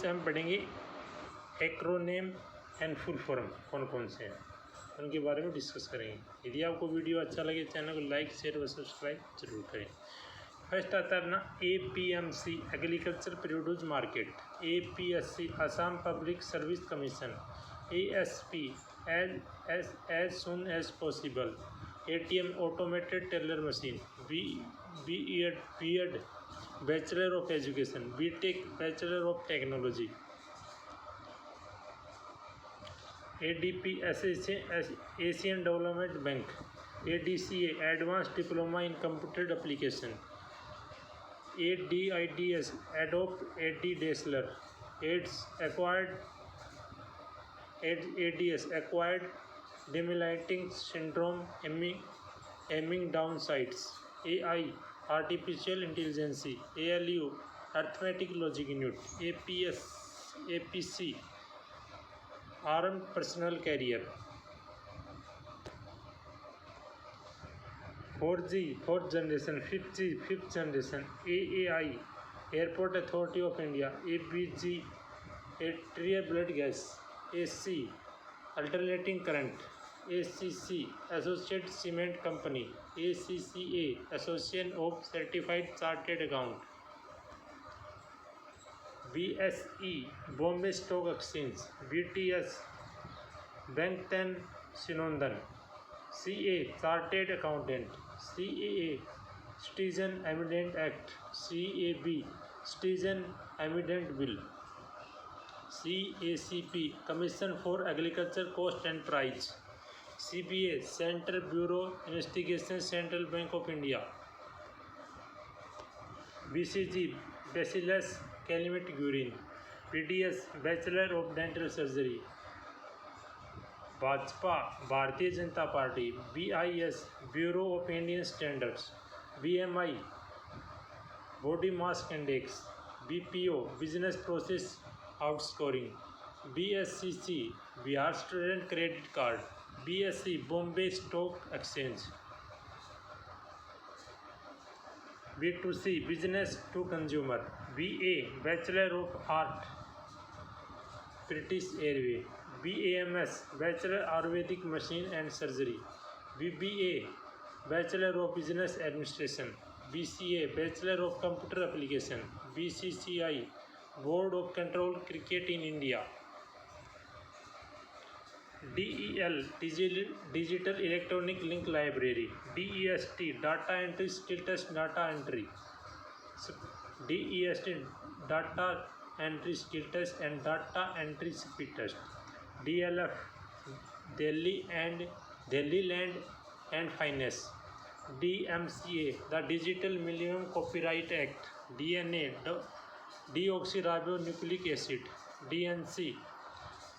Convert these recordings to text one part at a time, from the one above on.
से हम पढ़ेंगे एक्रोनेम एंड फुल फॉर्म कौन कौन से हैं, उनके बारे में डिस्कस करेंगे। यदि आपको वीडियो अच्छा लगे चैनल को लाइक शेयर व सब्सक्राइब जरूर करें। फर्स्ट आता है अपना APMC agriculture produce market, APSC Assam public service commission, ASP as soon as possible, ATM automated teller machine, BEd bachelor of education, BTech bachelor of technology, ADP Asian development bank, ADCA advance diploma in computer application, ADIDS adopt AD डेसलर, ADS acquired demyelinating syndrome aiming down sights, AI artificial intelligence, ALU arithmetic logic unit, APC armed personnel carrier, 4G fourth generation, 5G fifth generation, AAI Airport Authority of India, ABG arterial blood gas, AC alternating current, ACC Associate Cement Company, ACCA Association of Certified Chartered Account, BSE Bombay Stock Exchange, BTS Bank 10 Sinondan, CA Chartered Accountant, CAA Citizen Amendment Act, CAB Citizen Amendment Bill, CACP Commission for Agriculture Cost and Price, CBA Central Bureau Investigation, Central Bank of India, BCG Bacillus calmette-guerin, BDS Bachelor of Dental Surgery, Bhajpa Bharatiya Janata party, BIS bureau of Indian standards, BMI body mass index, BPO business process outscoring, BSCC Bihar student credit card, BSC Bombay stock exchange, B2C business to consumer, BA bachelor of art British airway, BAMS bachelor Ayurvedic machine and surgery, BBA bachelor of business administration, BCA bachelor of computer application, BCCI board of control cricket in India, DEL digital electronic link library, DEST data entry skill test data entry, DEST data entry skill test and data entry speed test, DLF Delhi land and finance, DMCA the digital million copyright act, DNA deoxyribonucleic acid, DNC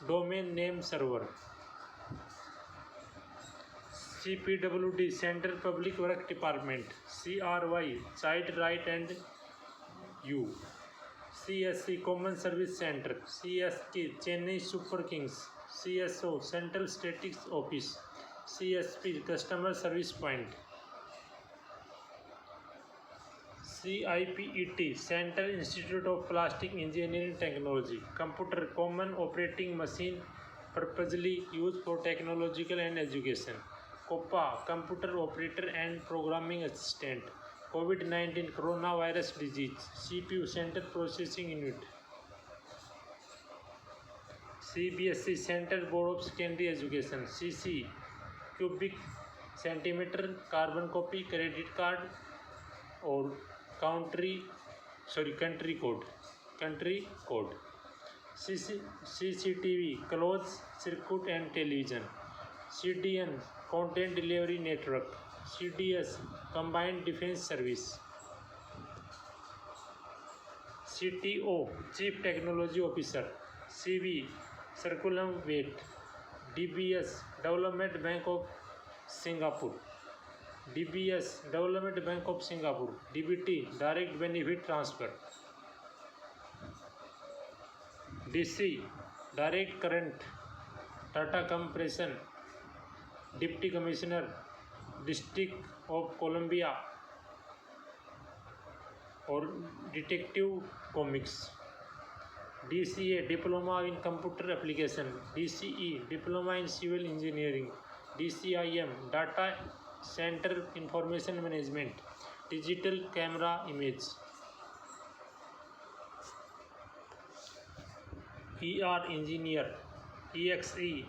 domain name server, CPWD central public work department, CRY child right and you, CSC common service centre, CSK Chennai super kings, CSO central statistics office, CSP customer service point, CIPET central institute of plastic engineering technology, computer common operating machine purposely use for technological and education, COPPA computer operator and programming assistant, COVID-19 corona virus disease, CPU central processing unit, CBSE central board of secondary education, CC cubic centimetre carbon copy credit card और country code, CCTV close circuit and television, CDN content delivery network, CDS combined defence service, CTO chief technology officer, CV curriculum vitae, DBS development bank of Singapore, DBS development bank of Singapore, DBT direct benefit transfer, DC direct current data compression, deputy commissioner district of Columbia और detective comics, DCA Diploma in Computer Application, DCE Diploma in Civil Engineering, DCIM Data Center Information Management, Digital Camera Image, ER Engineer, EXE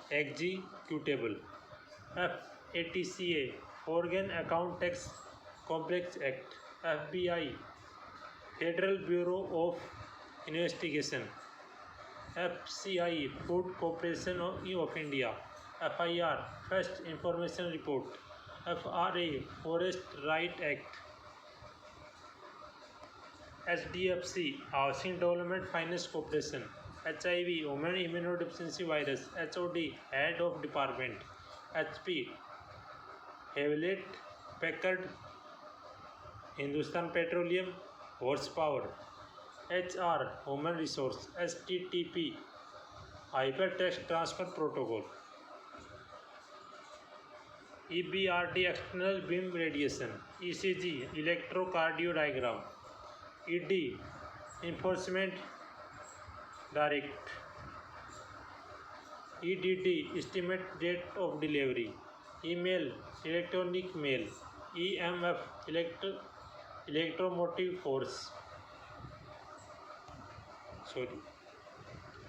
Executable, FATCA Foreign Account Tax Complex Act, FBI Federal Bureau of Investigation, FCI Food Corporation of India, FIR First Information Report, FRA Forest Right Act, HDFC Housing Development Finance Corporation, HIV Women Immunodeficiency Virus, HOD Head of Department, HP Hewlett Packard Hindustan Petroleum Horsepower, HR Human Resource, HTTP Hypertext Transfer Protocol, EBRD External Beam Radiation, ECG Electrocardiograph, ED Enforcement Direct, EDD Estimate Date of Delivery, Email Electronic Mail, EMF Electromotive Force,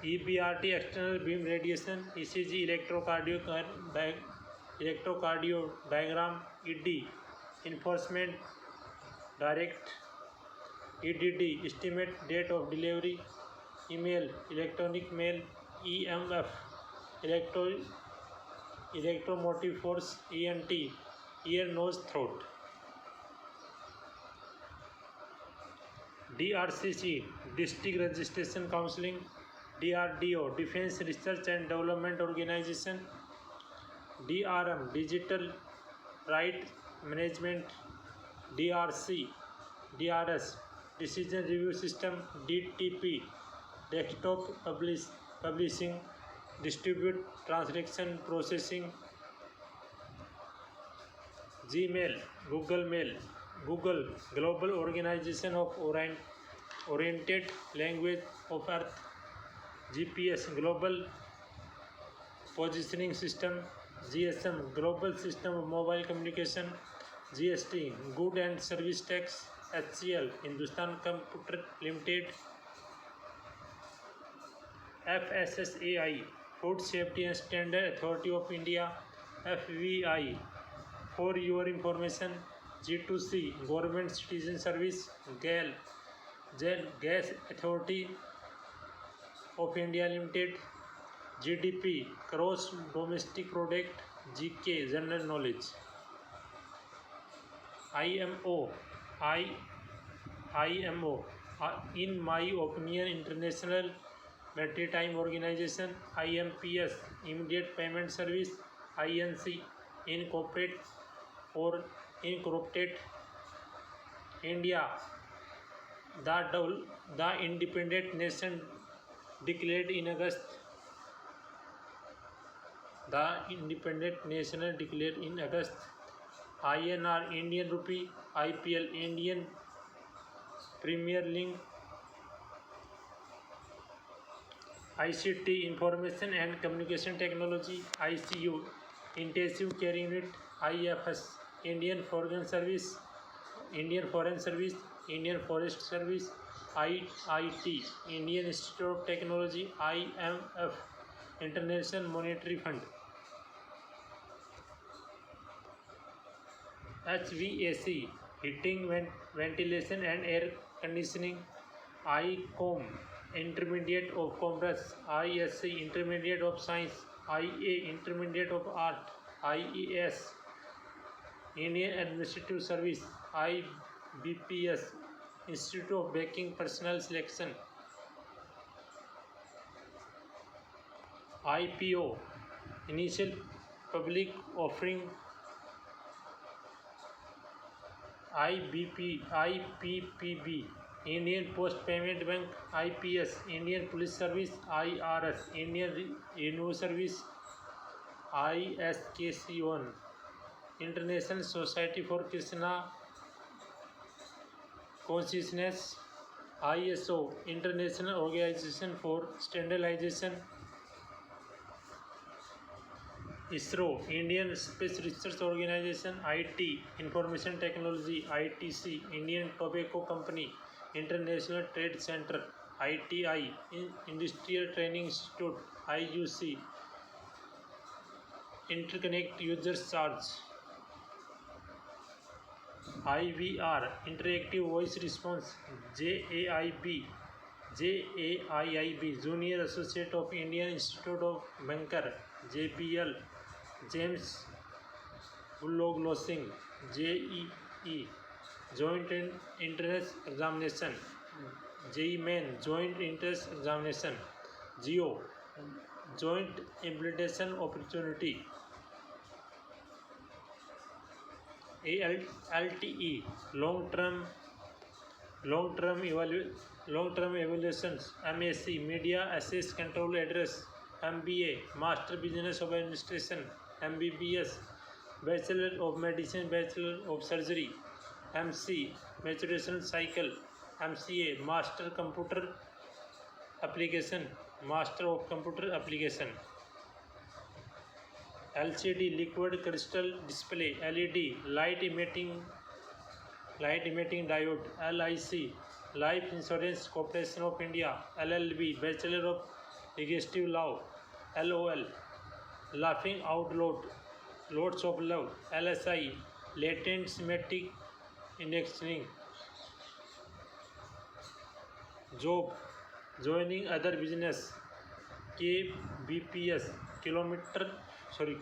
EBRT External Beam Radiation, ECG Electrocardiogram, ED Enforcement Direct, EDD Estimate Date of Delivery, Email Electronic Mail, EMF Electromotive Force, ENT Ear, Nose, Throat, DRCC District Registration Counseling, DRDO Defense Research and Development Organization, DRM Digital Right Management, DRC DRS Decision Review System, DTP Desktop Publishing, Distribute Transaction Processing, Gmail, Google Mail, Google Global Organization of Oriented Language of Earth, GPS Global Positioning System, GSM Global System of Mobile Communication, GST Good and Service Tax, HCL Hindustan Computer Limited, FSSAI Food Safety and Standard Authority of India, FVI for your information, G2C Government Citizen Service, GAL Gas Authority of India Limited, GDP Gross Domestic Product, GK General Knowledge, IMO in my opinion International Maritime Organization, IMPS Immediate Payment Service, INC Incorporate or Incorporated India, the independent nation declared in August, INR Indian Rupee, IPL Indian Premier League, ICT Information and Communication Technology, ICU Intensive Care Unit, IFS Indian Foreign Service, Indian Forest Service, IIT Indian Institute of Technology, IMF International Monetary Fund, HVAC Heating, Ventilation and Air Conditioning, ICOM Intermediate of Commerce, ISC Intermediate of Science, IA Intermediate of Art, IES Indian Administrative Service, IBPS Institute of Banking Personnel Selection, IPO Initial Public Offering, IPPB Indian Post Payment Bank, IPS Indian Police Service, IRS Indian Revenue Service, ISKC1 International Society for Krishna consciousness, ISO International Organization for Standardization, ISRO Indian Space Research Organization, IT Information Technology, ITC Indian Tobacco Company, International Trade Center, ITI Industrial Training Institute, IUC Interconnect Users Charge, IVR Interactive Voice Response, JAIB Junior Associate of Indian Institute of Banker, JBL James Bulloglossing, JEE Joint Entrance Examination, JEE Main Joint Entrance Examination, GEO Joint Implementation Opportunity, LTE long-term evaluations, MSc Media Access Control Address, MBA Master Business of Administration, MBBS Bachelor of Medicine, Bachelor of Surgery, MC Maturation Cycle, MCA Master Computer Application, Master of Computer Application, LCD Liquid Crystal Display, LED Light Emitting Diode, LIC Life Insurance Corporation of India, LLB Bachelor of Legislative Law, LOL Laughing Out Loud, Loads of Love, LSI Latent Semantic Indexing, Job Joining Other Business, KBPS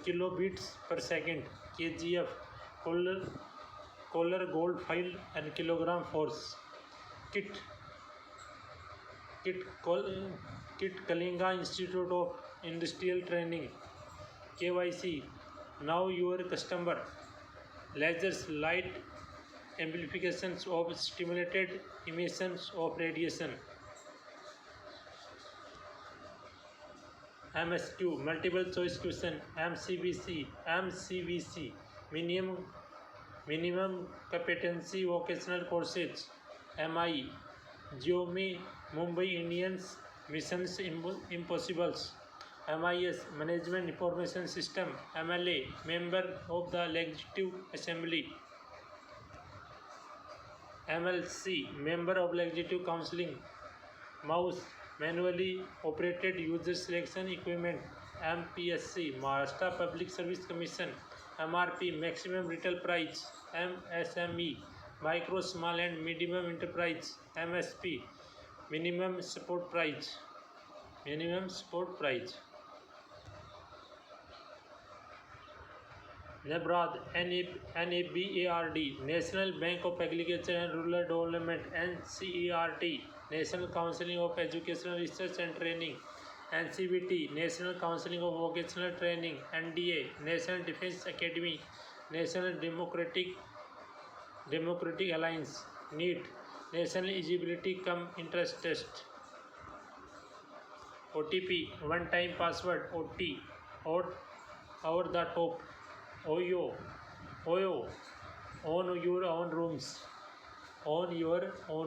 kilobits per second, KGF Kohler Gold File and Kilogram Force, KIT Kalinga Institute of Industrial Training, KYC Now Your Customer, Lasers Light Amplifications of Stimulated Emissions of Radiation, MSQ Multiple Choice Question, MCVC Minimum Competency Vocational Courses, MI Geomi Mumbai Indians Missions Impossibles, MIS Management Information System, MLA Member of the Legislative Assembly, MLC Member of Legislative Council, Mouse Manually Operated User Selection Equipment, MPSC Maharashtra Public Service Commission, MRP Maximum Retail Price, MSME Micro Small and Medium Enterprise, MSP Minimum Support Price. NABARD National Bank of Agriculture and Rural Development, NCERT National Council of Educational Research and Training, NCVT National Council of Vocational Training, NDA National Defence Academy, National Democratic Alliance, NEET National Eligibility Cum Interest Test, OTP One Time Password, OT Over the Top, OYO Own Your Own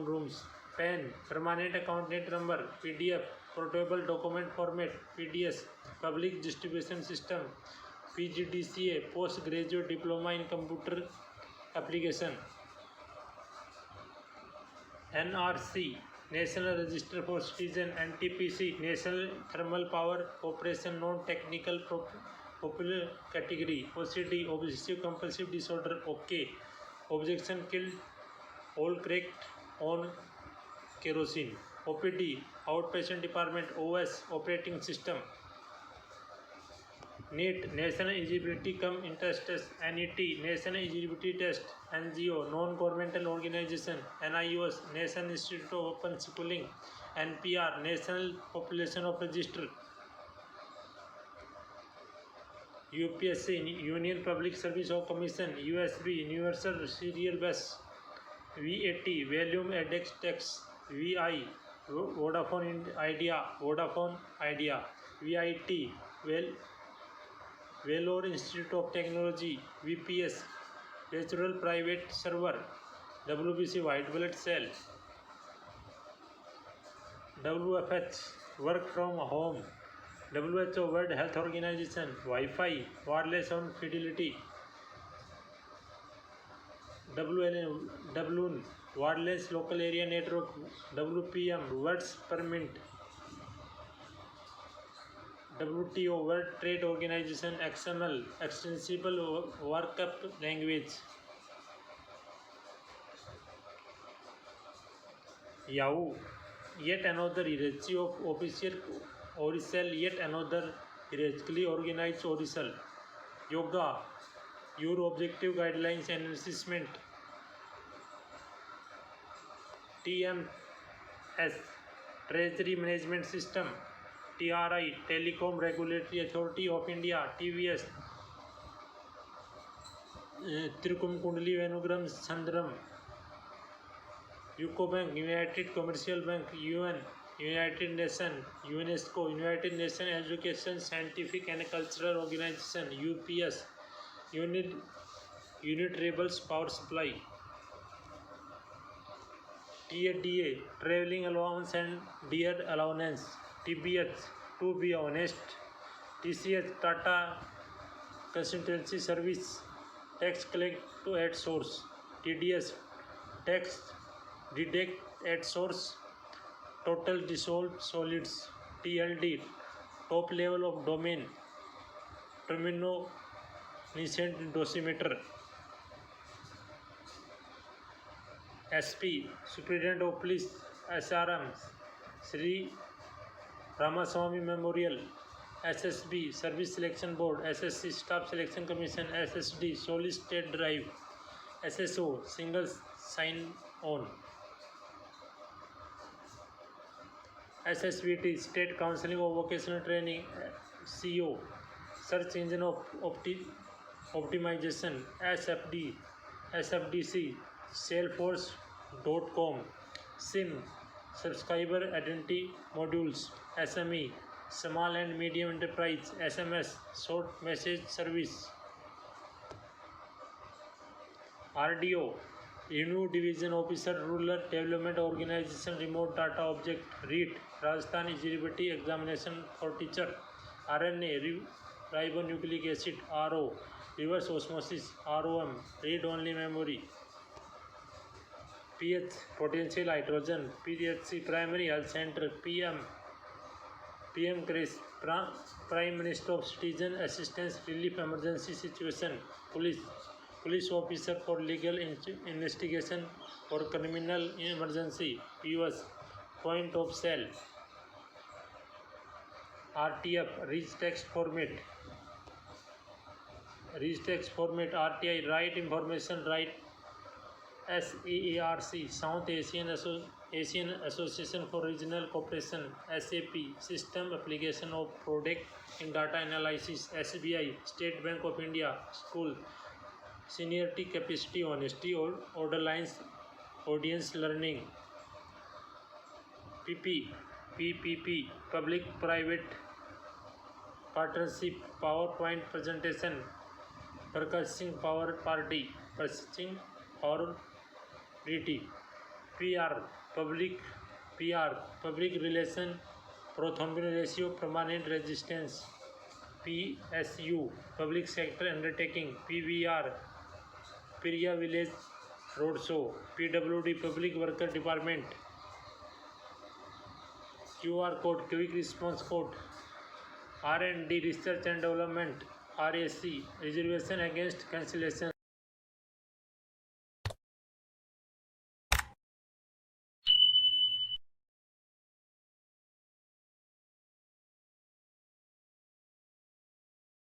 Rooms, PAN Permanent Account Net Number, PDF Portable Document Format, PDS Public Distribution System, PGDCA Postgraduate Diploma in Computer Application, NRC National Register for Citizen, NTPC National Thermal Power Corporation Non-Technical Popular Category, OCD Obsessive Compulsive Disorder, OK Objection Killed All Correct on Kerosene, OPD Outpatient Department, OS Operating System, NEET National Eligibility Cum Interest Test, NET National Eligibility Test, NGO Non-Governmental Organization, NIOS National Institute of Open Schooling, NPR National Population of Register, UPSC Union Public Service of Commission, USB Universal Serial Bus, VAT Volume Index Tax, VI Vodafone Idea, VIT Vellore Institute of Technology, VPS Virtual Private Server, WBC white blood cell, WFH work from home, WHO World Health Organization Wi-Fi wireless on fidelity, WLN wireless local area network, WPM words per minute, WTO World Trade Organization XML extensible workup language, Yahoo yet another hierarchy of official Oricel, yet another hierarchically organized Oricel, Yoga your objective guidelines and assessment, TMS Treasury Management System, TRI Telecom Regulatory Authority of India, TVS Tirukumkundali Venugram Sandram, UCO Bank, United Commercial Bank, UN, United Nations, UNESCO, United Nations Education, Scientific and Cultural Organization, UPS, Unit Rebels Power Supply, TADA, Traveling Allowance and Dear Allowance, TBH, To Be Honest, TCS, Tata Consultancy Service, Tax Collect to at Source, TDS, Tax Deduct at Source, Total Dissolved Solids, TLD, Top Level of Domain, Terminologent Dosimeter, SP, Superintendent of Police, SRM, Sri Ramaswamy Memorial, SSB, Service Selection Board, SSC, Staff Selection Commission, SSD, Solid State Drive, SSO, Single Sign On, SSVT, State Counseling of Vocational Training, CO, Search Engine of Optimization, SFD, SFDC, Salesforce.com, SIM, Subscriber Identity Modules, SME, Small and Medium Enterprise, SMS, Short Message Service, RDO, Revenue Division Officer, Rural Development Organization, Remote Data Object, REAT, Rajasthan Eligibility Examination for Teacher, RNA, Ribonucleic Acid, RO, Reverse Osmosis, ROM, Read Only Memory, PH, Potential Hydrogen, PHC, Primary Health Center, PM CRIS, Prime Minister of Citizen Assistance Relief Emergency Situation, Police Officer for Legal Investigation or Criminal Emergency, POS, Point of Sale, RTF, Rich Text Format, RTI, Right Information Right, SAARC, South Asian Association for Regional Cooperation, SAP, System Application of Product in Data Analysis, SBI, State Bank of India, School, Seniority, Capacity, Honesty, Order Lines, Audience Learning, PPP, Public-Private Partnership, PowerPoint Presentation, Purchasing Power Party, Purchasing Power Treaty, PR, Public Relation, Prothrombin Ratio, Permanent Resistance, PSU, Public Sector Undertaking, PVR, Piria Village Roadshow, PWD, Public Worker Department, QR Code, Quick Response Code, R&D, Research and Development, RAC, Reservation Against Cancellation.